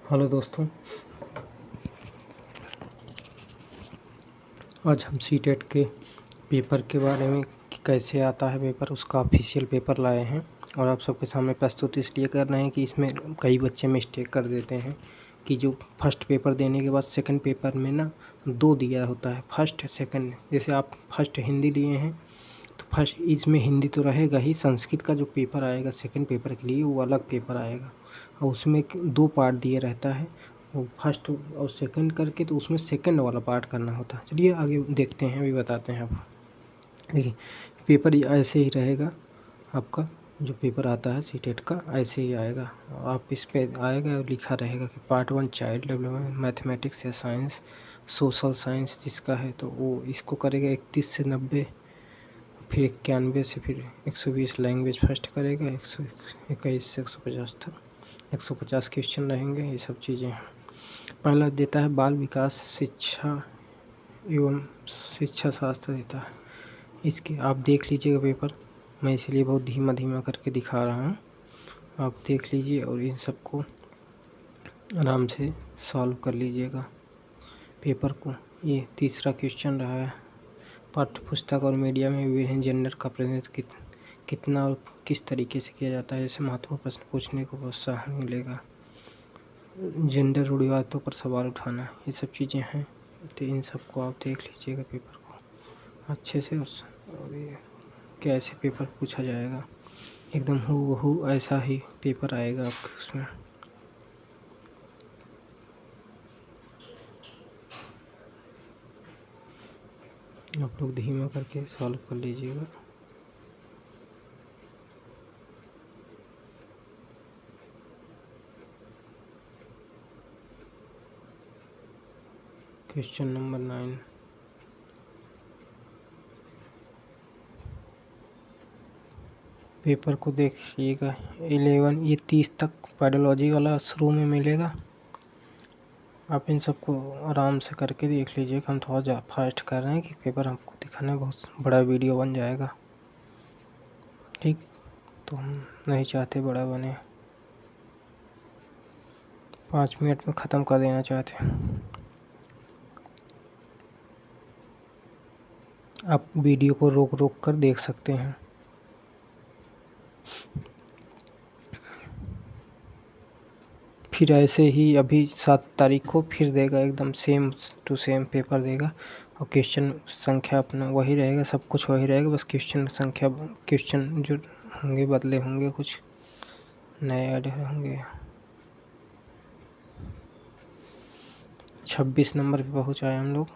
Hello दोस्तों, आज हम सीटेट के पेपर के बारे में कि कैसे आता है पेपर, उसका ऑफिशियल पेपर लाए हैं और आप सबके सामने प्रस्तुत इसलिए कर रहे हैं कि इसमें कई बच्चे मिस्टेक कर देते हैं कि जो फर्स्ट पेपर देने के बाद सेकंड पेपर में ना 2 दिया होता है, फर्स्ट सेकंड। जैसे आप फर्स्ट हिंदी लिए हैं तो फर्स्ट इसमें हिंदी तो रहेगा ही, संस्कृत का जो पेपर आएगा सेकंड पेपर के लिए वो अलग पेपर आएगा और उसमें 2 पार्ट दिए रहता है, वो फर्स्ट और सेकंड करके, तो उसमें सेकंड वाला पार्ट करना होता है। चलिए आगे देखते हैं, अभी बताते हैं आपको। देखिए पेपर ऐसे ही रहेगा, आपका जो पेपर आता है सीटेट का ऐसे ही आएगा। आप इस पे आएगा और लिखा रहेगा कि पार्ट 1 चाइल्ड डेवलपमेंट, मैथमेटिक्स या साइंस, सोशल साइंस जिसका है तो वो इसको करेगा 31 से 90, फिर 91 से फिर 120 लैंग्वेज फर्स्ट करेगा, 121 से 150 तक 150 क्वेश्चन रहेंगे। ये सब चीज़ें हैं। पहला देता है बाल विकास शिक्षा एवं शिक्षा शास्त्र देता है। इसके आप देख लीजिएगा पेपर, मैं इसलिए बहुत धीमा धीमा करके दिखा रहा हूँ, आप देख लीजिए और इन सबको आराम से सॉल्व कर लीजिएगा पेपर को। ये तीसरा क्वेश्चन रहा है, पाठ्य पुस्तक और मीडिया में विभिन्न जेंडर का प्रतिनिधित्व कितना और किस तरीके से किया जाता है। जैसे महत्वपूर्ण प्रश्न पूछने को प्रोत्साहन मिलेगा, जेंडर रूढ़िवादियों पर सवाल उठाना, ये सब चीज़ें हैं। तो इन सबको आप देख लीजिएगा पेपर को अच्छे से और ये कैसे पेपर पूछा जाएगा, एकदम हूबहू ऐसा ही पेपर आएगा आपके उसमें। आप लोग धीमा करके सॉल्व कर लीजिएगा। क्वेश्चन नंबर 9, पेपर को देखिएगा। 11 ये 30 तक पेडोलॉजी वाला शुरू में मिलेगा। आप इन सबको आराम से करके देख लीजिएगा। हम थोड़ा फास्ट कर रहे हैं कि पेपर हमको दिखाने में बहुत बड़ा वीडियो बन जाएगा, ठीक। तो हम नहीं चाहते बड़ा बने, 5 मिनट में ख़त्म कर देना चाहते हैं। आप वीडियो को रोक रोक कर देख सकते हैं। फिर ऐसे ही अभी 7 तारीख को फिर देगा, एकदम सेम टू सेम पेपर देगा और क्वेश्चन संख्या अपना वही रहेगा, सब कुछ वही रहेगा, बस क्वेश्चन संख्या, क्वेश्चन जो होंगे बदले होंगे, कुछ नए ऐड होंगे। 26 नंबर पे पहुँच आए हम लोग।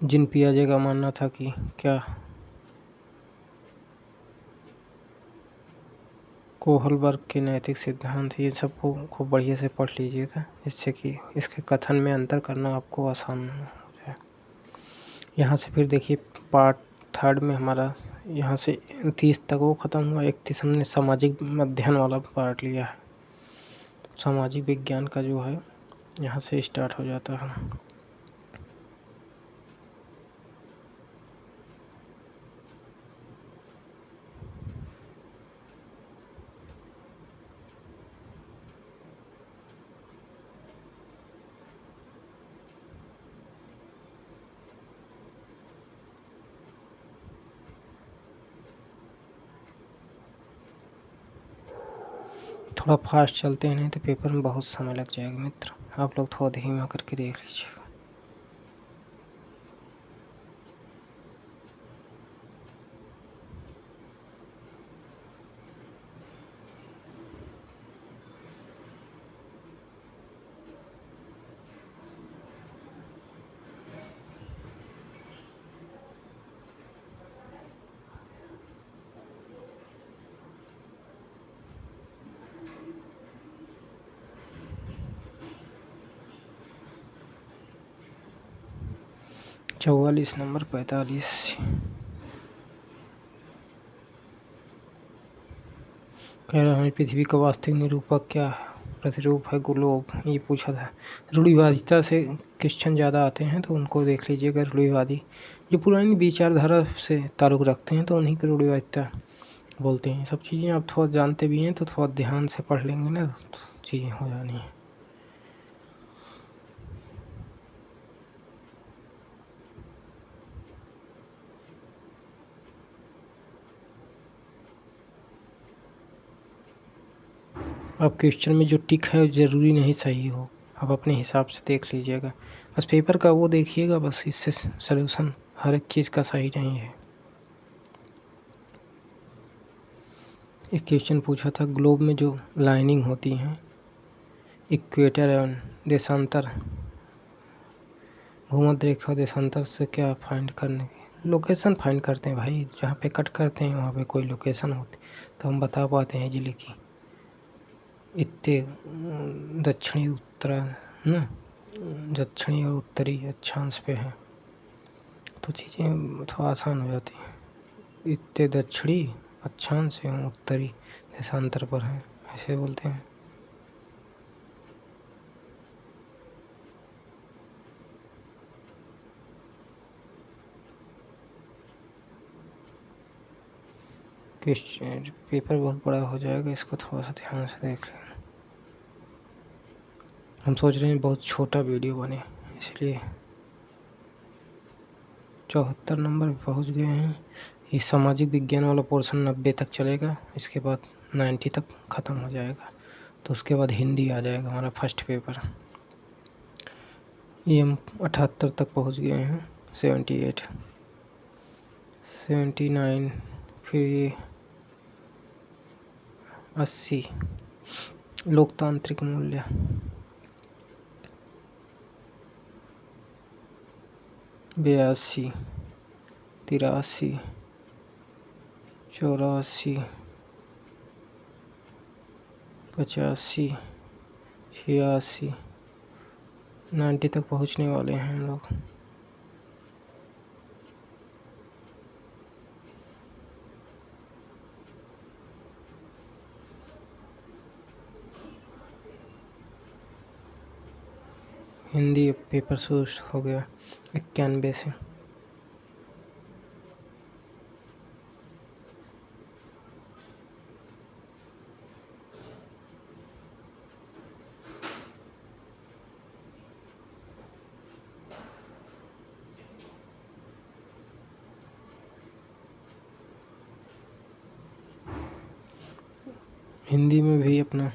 जिन पियाजे का मानना था कि क्या कोहलबर्ग के नैतिक सिद्धांत, ये सबको खूब बढ़िया से पढ़ लीजिएगा, जिससे कि इसके कथन में अंतर करना आपको आसान हो जाए। यहाँ से फिर देखिए पार्ट 3 में हमारा यहाँ से 30 तक वो ख़त्म हुआ। 31 हमने सामाजिक अध्ययन वाला पार्ट लिया है। सामाजिक विज्ञान का जो है यहाँ से स्टार्ट हो जाता है। थोड़ा फास्ट चलते हैं, नहीं तो पेपर में बहुत समय लग जाएगा मित्र। आप लोग थोड़ा धीमा करके देख लीजिएगा। चौवालीस नंबर 45 कह रहा हमारी पृथ्वी का वास्तविक निरूपक क्या है, प्रतिरूप है ग्लोब, ये पूछा था। रूढ़िवादिता से क्वेश्चन ज़्यादा आते हैं तो उनको देख लीजिएगा। रूढ़िवादी जो पुरानी विचारधारा से ताल्लुक़ रखते हैं तो उन्हीं को रूढ़िवादिता बोलते हैं। ये सब चीज़ें आप थोड़ा जानते भी हैं तो थोड़ा ध्यान से पढ़ लेंगे ना तो चीज़ें हो जानी है। अब क्वेश्चन में जो टिक है ज़रूरी नहीं सही हो, आप अपने हिसाब से देख लीजिएगा। बस पेपर का वो देखिएगा, बस इससे सॉल्यूशन हर एक चीज़ का सही नहीं है। एक क्वेश्चन पूछा था, ग्लोब में जो लाइनिंग होती हैं इक्वेटर एवं देशांतर, भूमध्य रेखा देशांतर से क्या फाइंड करने की लोकेशन फाइंड करते हैं भाई। जहाँ पे कट करते हैं वहाँ पे कोई लोकेशन होती तो हम बता पाते हैं इजीली कि इतने दक्षिणी उत्तरा ना दक्षिणी और उत्तरी अक्षांश पे है तो चीज़ें थोड़ा आसान हो जाती हैं। इतने दक्षिणी अक्षांश एवं उत्तरी देशांतर पर है, ऐसे बोलते हैं। क्वेश्चन पेपर बहुत बड़ा हो जाएगा, इसको थोड़ा सा ध्यान से देख लें। हम सोच रहे हैं बहुत छोटा वीडियो बने, इसलिए 74 नंबर पे पहुँच गए हैं। ये सामाजिक विज्ञान वाला पोर्शन 90 तक चलेगा, इसके बाद 90 तक ख़त्म हो जाएगा। तो उसके बाद हिंदी आ जाएगा हमारा फर्स्ट पेपर। ये हम 78 तक पहुँच गए हैं, 78, 79, फिर ये 80 लोकतांत्रिक मूल्य, 82, 83, 84, 85, 86, 90 तक पहुँचने वाले हैं हम लोग। हिंदी पेपर शुरू हो गया 91 से। हिंदी में भी अपना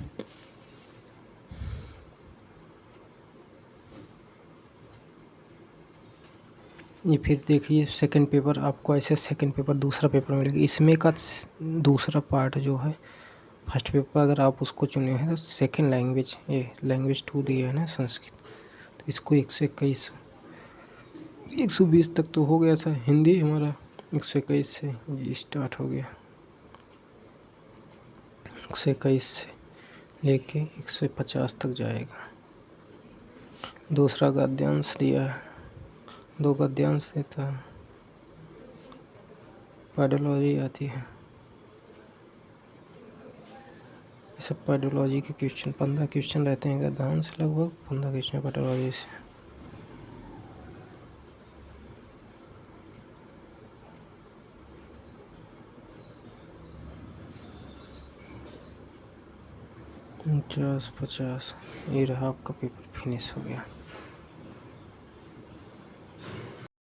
ये फिर देखिए सेकंड पेपर आपको ऐसे सेकंड पेपर दूसरा पेपर मिलेगा। इसमें का दूसरा पार्ट जो है फर्स्ट पेपर अगर आप उसको चुने हैं तो सेकंड लैंग्वेज ये लैंग्वेज 2 दिया है ना संस्कृत, तो इसको 121 120 तक तो हो गया था। हिंदी हमारा 121 से ये स्टार्ट हो गया, 121 से लेके 150 तक जाएगा। दूसरा गद्यांश दिया है, 2 गद्यांश देता है। पेडोलॉजी आती है, सब पेडोलॉजी के क्वेश्चन 15 क्वेश्चन रहते हैं गद्यांश, लगभग 15 क्वेश्चन पेडोलॉजी से। उनचास 50 ये रहा आपका पेपर फिनिश हो गया।